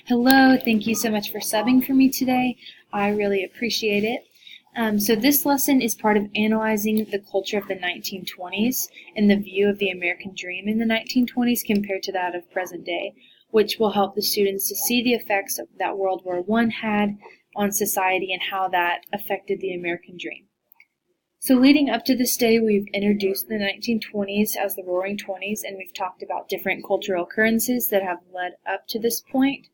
Hello, thank you so much for subbing for me today. I really appreciate it. So this lesson is part of analyzing the culture of the 1920s and the view of the American dream in the 1920s compared to that of present day, which will help the students to see the effects that World War I had on society and how that affected the American dream. So leading up to this day, we've introduced the 1920s as the Roaring Twenties, and we've talked about different cultural occurrences that have led up to this point.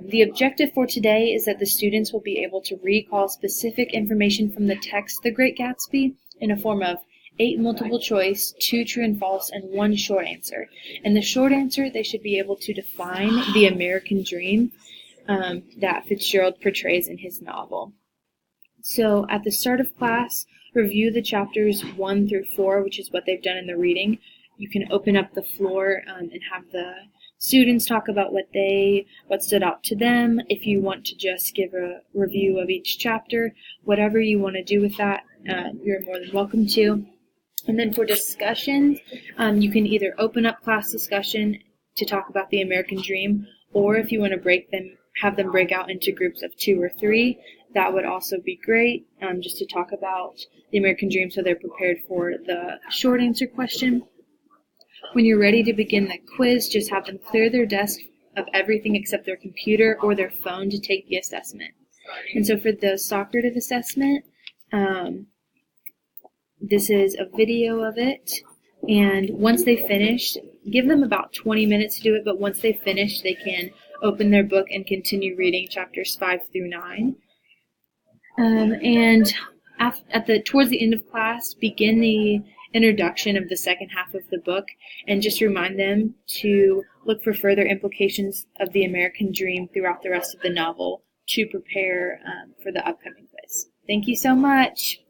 The objective for today is that the students will be able to recall specific information from the text The Great Gatsby in a form of 8 multiple choice, 2 true and false, and 1 short answer. And the short answer, they should be able to define the American dream that Fitzgerald portrays in his novel. So at the start of class, review the chapters 1 through 4, which is what they've done in the reading. You can open up the floor and have the students talk about what stood out to them. If you want to just give a review of each chapter, whatever you want to do with that, you're more than welcome to. And then for discussion, you can either open up class discussion to talk about the American dream, or if you want to have them break out into groups of 2 or 3, that would also be great, just to talk about the American dream so they're prepared for the short answer question. When you're ready to begin the quiz, just have them clear their desk of everything except their computer or their phone to take the assessment. And so for the Socrative assessment, this is a video of it. And once they finish, give them about 20 minutes to do it, but once they finish, they can open their book and continue reading chapters 5 through 9. Towards the end of class, begin the introduction of the second half of the book, and just remind them to look for further implications of the American dream throughout the rest of the novel to prepare for the upcoming quiz. Thank you so much.